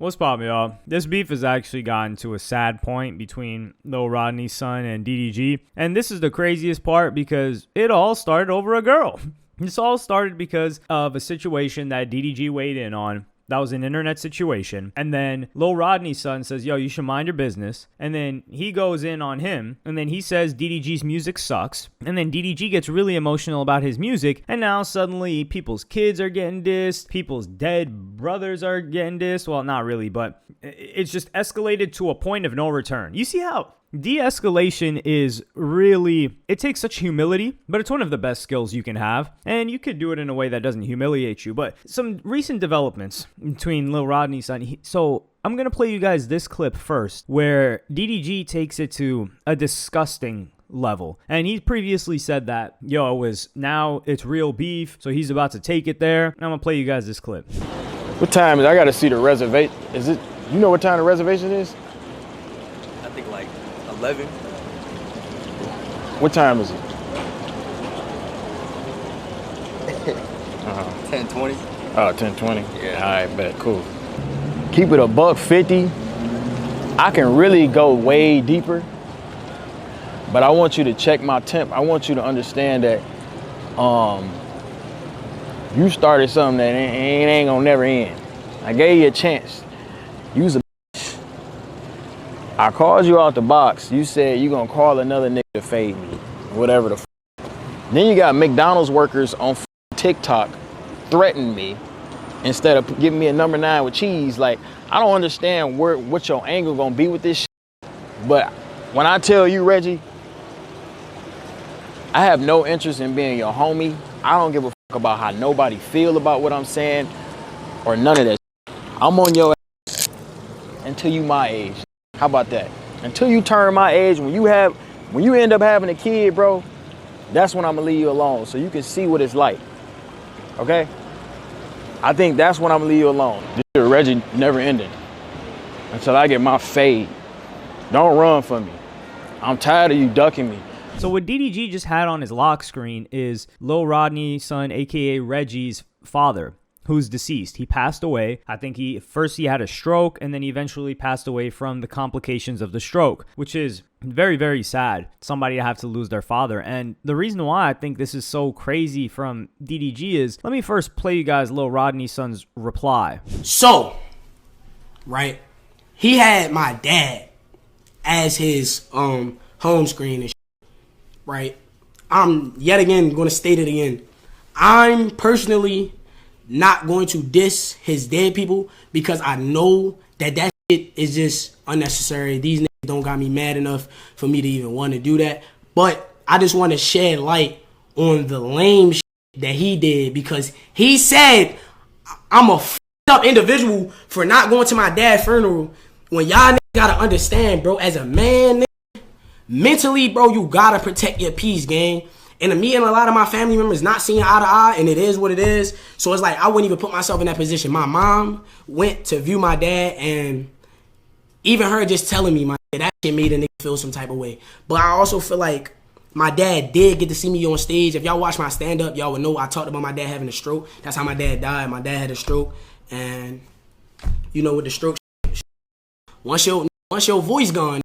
What's poppin', y'all? This beef has actually gotten to a sad point between Lil Rodney's son and DDG. And this is the craziest part because it all started over a girl. This all started because of a situation that DDG weighed in on. That was an internet situation. And then Lil Rodney's son says, yo, you should mind your business. And then he goes in on him. And then he says DDG's music sucks. And then DDG gets really emotional about his music. And now suddenly people's kids are getting dissed. People's dead brothers are getting dissed. Well, not really, but it's just escalated to a point of no return. You see how de-escalation is really, it takes such humility, but it's one of the best skills you can have. And you could do it in a way that doesn't humiliate you. But some recent developments between Lil Rodney's son. So I'm going to play you guys this clip first where DDG takes it to a disgusting level. And he previously said that, now it's real beef. So he's about to take it there. And I'm going to play you guys this clip. What time is it? I got to see the reservation. You know what time the reservation is? I think like 11. What time is it? 10:20. Oh, 10:20. Yeah. All right, bet. Cool. Keep it $150. I can really go way deeper, but I want you to check my temp. I want you to understand that you started something that ain't gonna never end. I gave you a chance. Use a bitch. I called you out the box. You said you gonna call another nigga to fade me, whatever the f. Then you got McDonald's workers on TikTok threatening me instead of giving me a number 9 with cheese. Like, I don't understand what your angle gonna be with this shit. But when I tell you, Reggie, I have no interest in being your homie. I don't give a fuck about how nobody feel about what I'm saying or none of that shit. I'm on your ass until you my age. How about that? Until you turn my age, when you end up having a kid, bro, that's when I'm gonna leave you alone so you can see what it's like. Okay? I think that's when I'm gonna leave you alone. This shit, Reggie, never ending until I get my fade. Don't run for me. I'm tired of you ducking me. So what DDG just had on his lock screen is Lil Rodney's son, aka Reggie's father, who's deceased. He passed away. I think he had a stroke, and then he eventually passed away from the complications of the stroke, which is very, very sad. Somebody to have to lose their father. And the reason why I think this is so crazy from DDG is, let me first play you guys Lil Rodney's son's reply. So, right, he had my dad as his home screen and shit, right? I'm yet again going to state it again. I'm personally not going to diss his dead people because I know that shit is just unnecessary. These niggas don't got me mad enough for me to even want to do that. But I just want to shed light on the lame shit that he did because he said I'm a f***ed up individual for not going to my dad's funeral. When y'all niggas gotta understand, bro, as a man, nigga, mentally, bro, you gotta protect your peace, gang. And me and a lot of my family members not seeing eye to eye, and it is what it is. So it's like I wouldn't even put myself in that position. My mom went to view my dad, and even her just telling me that shit made a nigga feel some type of way. But I also feel like my dad did get to see me on stage. If y'all watch my stand-up, y'all would know I talked about my dad having a stroke. That's how my dad died. My dad had a stroke, and you know with the stroke, once your voice gone,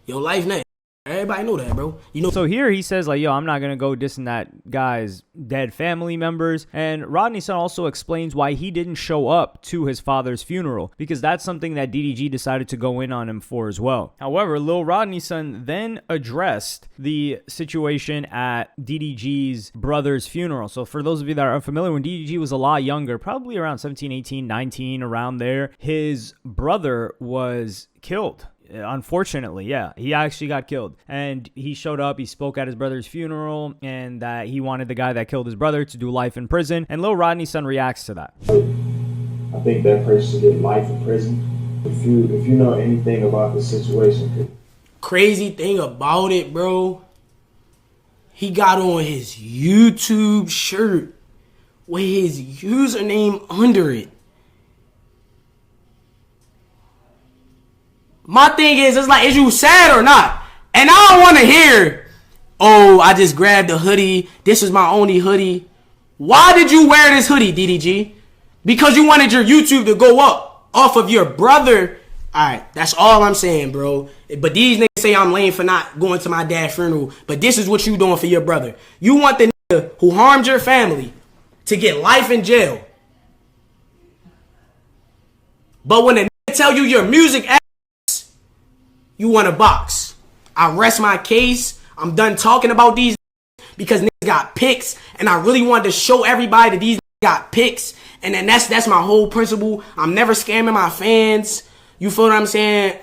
your life next. Everybody know that, bro. You know. So here he says, like, yo, I'm not going to go dissing that guy's dead family members. And Rodney's son also explains why he didn't show up to his father's funeral, because that's something that DDG decided to go in on him for as well. However, Lil Rodney's son then addressed the situation at DDG's brother's funeral. So for those of you that are unfamiliar, when DDG was a lot younger, probably around 17, 18, 19, around there, his brother was killed. Unfortunately, yeah, he actually got killed. And he showed up, he spoke at his brother's funeral, and that he wanted the guy that killed his brother to do life in prison. And Lil Rodney's son reacts to that. I think that person should get life in prison. If you know anything about the situation. Crazy thing about it, bro, he got on his YouTube shirt with his username under it. My thing is, it's like, is you sad or not? And I don't want to hear, oh, I just grabbed a hoodie. This was my only hoodie. Why did you wear this hoodie, DDG? Because you wanted your YouTube to go up. off of your brother. All right, that's all I'm saying, bro. But these niggas say I'm lame for not going to my dad's funeral. But this is what you doing for your brother. You want the nigga who harmed your family to get life in jail. But when the nigga tell you your music ass, you want a box. I rest my case. I'm done talking about these because niggas got pics. And I really wanted to show everybody that these niggas got pics. And then that's my whole principle. I'm never scamming my fans. You feel what I'm saying?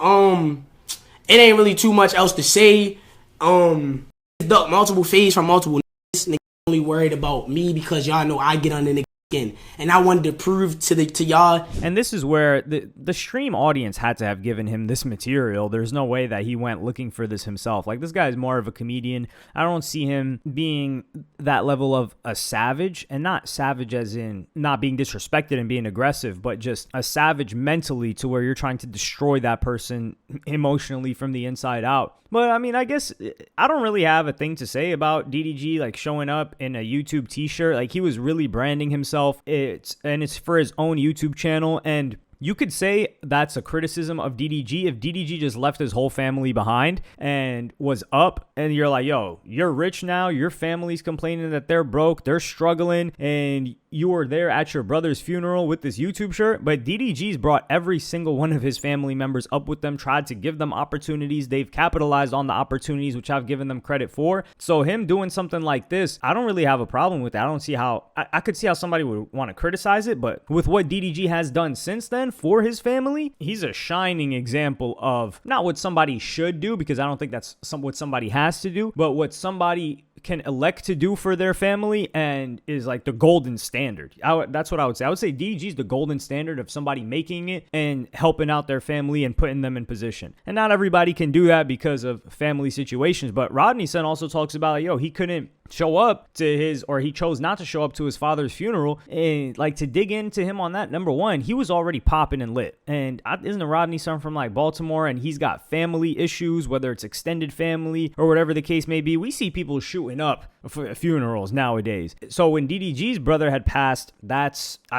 It ain't really too much else to say. Multiple phase from multiple niggas. Niggas only worried about me because y'all know I get under niggas skin. And I wanted to prove to y'all. And this is where the stream audience had to have given him this material. There's no way that he went looking for this himself. Like, this guy is more of a comedian. I don't see him being that level of a savage, and not savage as in not being disrespected and being aggressive, but just a savage mentally to where you're trying to destroy that person emotionally from the inside out. But I mean, I guess I don't really have a thing to say about DDG like showing up in a YouTube t-shirt. Like, he was really branding himself. It's for his own YouTube channel, and you could say that's a criticism of DDG if DDG just left his whole family behind and was up, and you're like, yo, you're rich now, your family's complaining that they're broke, they're struggling, and you were there at your brother's funeral with this YouTube shirt. But DDG's brought every single one of his family members up with them, tried to give them opportunities. They've capitalized on the opportunities, which I've given them credit for. So him doing something like this, I don't really have a problem with that. I don't see how, I could see how somebody would want to criticize it, but with what DDG has done since then for his family, he's a shining example of not what somebody should do, because I don't think that's what somebody has to do, but what somebody can elect to do for their family, and is like the golden standard. That's what I would say. I would say DDG is the golden standard of somebody making it and helping out their family and putting them in position. And not everybody can do that because of family situations. But Rodney's son also talks about, like, yo, he couldn't show up to his, or he chose not to show up to his father's funeral. And like, to dig into him on that, number one, he was already popping and lit. And isn't Rodney's son from like Baltimore, and he's got family issues, whether it's extended family or whatever the case may be. We see people shooting up for funerals nowadays. So when DDG's brother had passed, I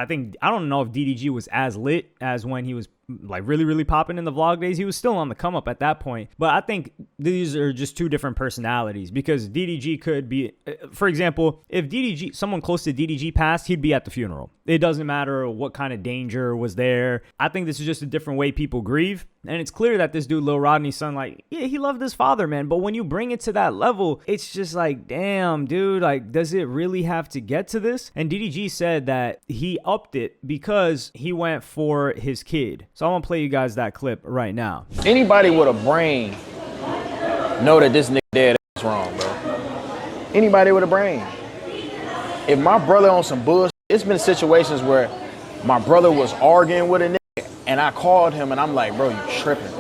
don't know if DDG was as lit as when he was like really, really popping in the vlog days. He was still on the come up at that point. But I think these are just two different personalities, because DDG could be, for example, if someone close to DDG passed, he'd be at the funeral. It doesn't matter what kind of danger was there. I think this is just a different way people grieve. And it's clear that this dude, Lil Rodney's son, like, yeah, he loved his father, man. But when you bring it to that level, it's just like, damn, dude, like, does it really have to get to this? And DDG said that he upped it because he went for his kid. So I'm gonna play you guys that clip right now. Anybody with a brain know that this nigga dead is wrong, bro. Anybody with a brain. If my brother on some bullshit, it's been situations where my brother was arguing with a nigga, and I called him and I'm like, bro, you tripping.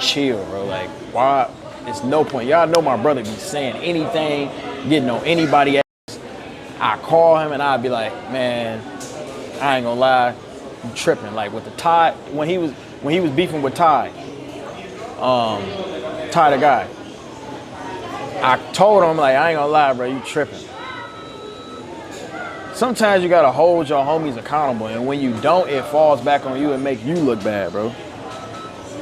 Chill, bro. Like, why? It's no point. Y'all know my brother be saying anything, getting on anybody's ass. I call him and I'd be like, man, I ain't gonna lie, you tripping. Like with the Ty, when he was beefing with Ty, Ty the guy. I told him, like, I ain't gonna lie, bro, you tripping. Sometimes you gotta hold your homies accountable, and when you don't, it falls back on you and make you look bad, bro.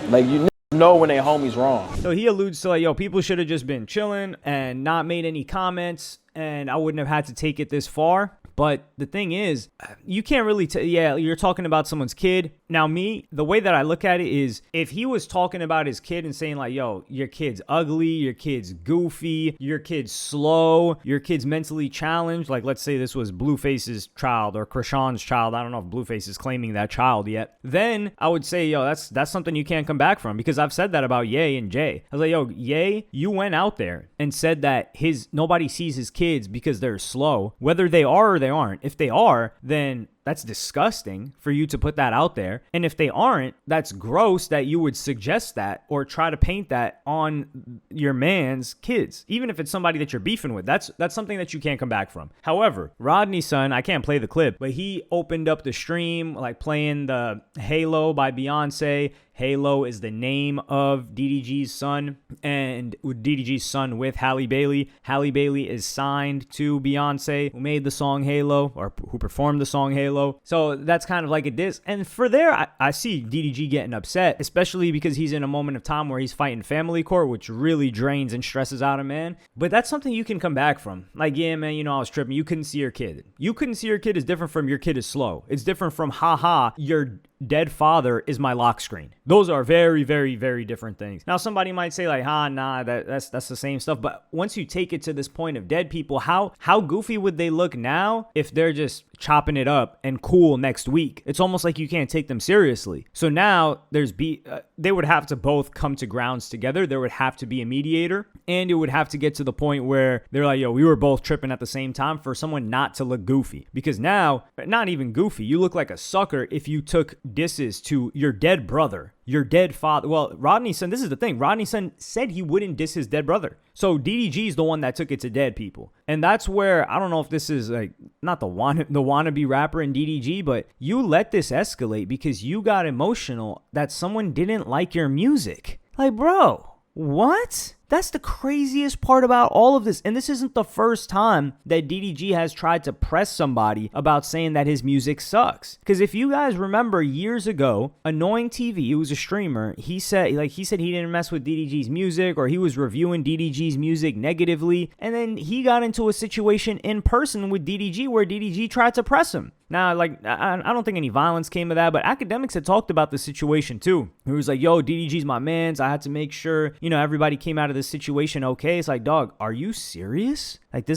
Like, you know when they homies wrong. So he alludes to, like, yo, people should have just been chilling and not made any comments, and I wouldn't have had to take it this far. But the thing is, you can't really yeah, you're talking about someone's kid. Now, the way that I look at it is, if he was talking about his kid and saying like, yo, your kid's ugly, your kid's goofy, your kid's slow, your kid's mentally challenged, like let's say this was Blueface's child or Krishan's child. I don't know if Blueface is claiming that child yet. Then I would say, yo, that's something you can't come back from, because I've said that about Ye and Jay. I was like, yo, Ye, you went out there and said that nobody sees his kids because they're slow, whether they are or they aren't. If they are, then that's disgusting for you to put that out there. And if they aren't, that's gross that you would suggest that or try to paint that on your man's kids, even if it's somebody that you're beefing with. That's something that you can't come back from. However, Rodney's son, I can't play the clip, but he opened up the stream like playing the Halo by Beyonce, Halo is the name of DDG's son, and DDG's son with Halle Bailey. Halle Bailey is signed to Beyonce, who made the song Halo, or who performed the song Halo. So that's kind of like a diss. And for there, I see DDG getting upset, especially because he's in a moment of time where he's fighting family court, which really drains and stresses out a man. But that's something you can come back from. Like, yeah, man, you know, I was tripping. You couldn't see your kid. You couldn't see your kid is different from your kid is slow. It's different from, haha, your dead father is my lock screen. Those are very, very, very different things. Now, somebody might say like, nah, that's the same stuff. But once you take it to this point of dead people, how goofy would they look now if they're just chopping it up and cool next week? It's almost like you can't take them seriously. So now they would have to both come to grounds together. There would have to be a mediator, and it would have to get to the point where they're like, yo, we were both tripping at the same time, for someone not to look goofy. Because now, not even goofy, you look like a sucker if you took disses to your dead brother, your dead father. Well, Rodney's son, this is the thing. Rodney's son said he wouldn't diss his dead brother. So DDG is the one that took it to dead people. And that's where, I don't know if this is like, not the wannabe rapper in DDG, but you let this escalate because you got emotional that someone didn't like your music. Like, bro, what? That's the craziest part about all of this. And this isn't the first time that DDG has tried to press somebody about saying that his music sucks. Because if you guys remember years ago, Annoying TV, who was a streamer, he said he didn't mess with DDG's music, or he was reviewing DDG's music negatively. And then he got into a situation in person with DDG where DDG tried to press him. Now, like, I don't think any violence came of that, but academics had talked about the situation too. He was like, yo, DDG's my mans. I had to make sure, everybody came out of this situation okay. It's like, dog, are you serious? Like,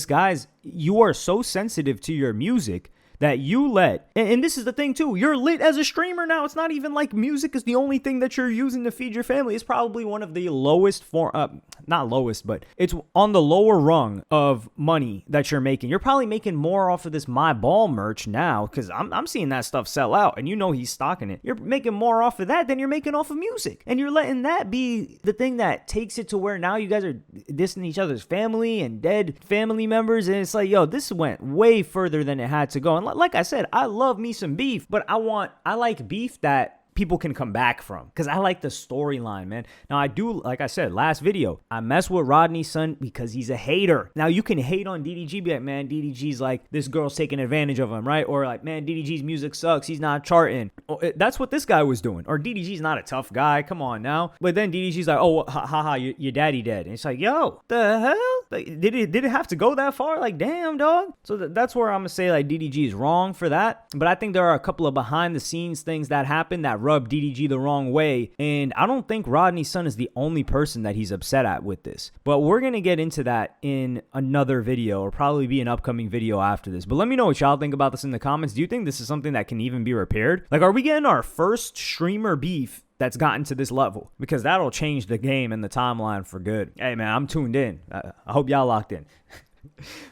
you are so sensitive to your music that you let, and this is the thing too, you're lit as a streamer now. It's not even like music is the only thing that you're using to feed your family. It's probably one of the lowest not lowest, but it's on the lower rung of money that you're making. You're probably making more off of this My Ball merch now, because I'm seeing that stuff sell out, and he's stocking it. You're making more off of that than you're making off of music, and you're letting that be the thing that takes it to where now you guys are dissing each other's family and dead family members, and it's like, yo, this went way further than it had to go. And like I said, I love me some beef, but I like beef that people can come back from, because I like the storyline, man. Now, I do, like I said, last video, I mess with Rodney's son because he's a hater. Now, you can hate on DDG, be like, man, DDG's like, this girl's taking advantage of him, right? Or like, man, DDG's music sucks, he's not charting. That's what this guy was doing. Or DDG's not a tough guy, come on now. But then DDG's like, oh, haha, your daddy dead. And it's like, yo, the hell? Like, did it have to go that far? Like, damn, dog. So that's where I'm gonna say, like, DDG is wrong for that. But I think there are a couple of behind the scenes things that happen that rub DDG the wrong way, and I don't think Rodney's son is the only person that he's upset at with this. But we're gonna get into that in another video, or probably be an upcoming video after this. But let me know what y'all think about this in the comments. Do you think this is something that can even be repaired? Like, are we getting our first streamer beef that's gotten to this level? Because that'll change the game and the timeline for good. Hey man, I'm tuned in. I hope y'all locked in.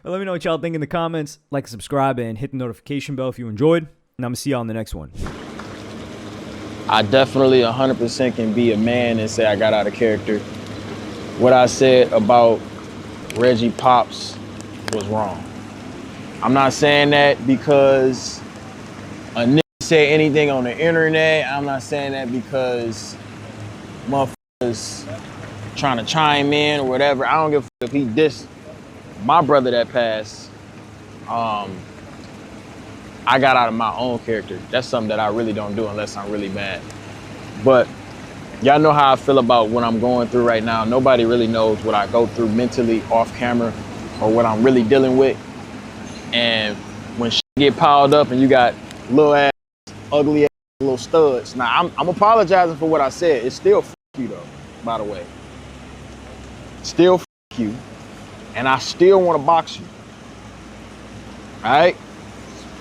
But let me know what y'all think in the comments. Like, subscribe, and hit the notification bell if you enjoyed. And I'm gonna see y'all in the next one. I definitely 100% can be a man and say I got out of character. What I said about Reggie Pops was wrong. I'm not saying that because a nigga said anything on the internet. I'm not saying that because motherfuckers trying to chime in or whatever. I don't give a fuck if he dissed my brother that passed. I got out of my own character. That's something that I really don't do unless I'm really mad. But y'all know how I feel about what I'm going through right now. Nobody really knows what I go through mentally off camera, or what I'm really dealing with. And when shit get piled up and you got little ass, ugly ass little studs. Now, I'm apologizing for what I said. It's still f you though, by the way. Still f you. And I still want to box you. All right?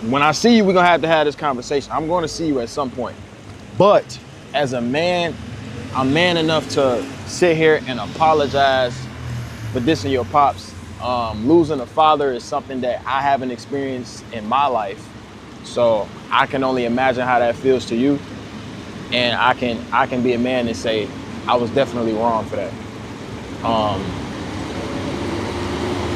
When I see you, we're gonna have this conversation. I'm going to see you at some point. But as a man, I'm man enough to sit here and apologize for dissing your pops. Losing a father is something that I haven't experienced in my life. So I can only imagine how that feels to you. And I can be a man and say, I was definitely wrong for that.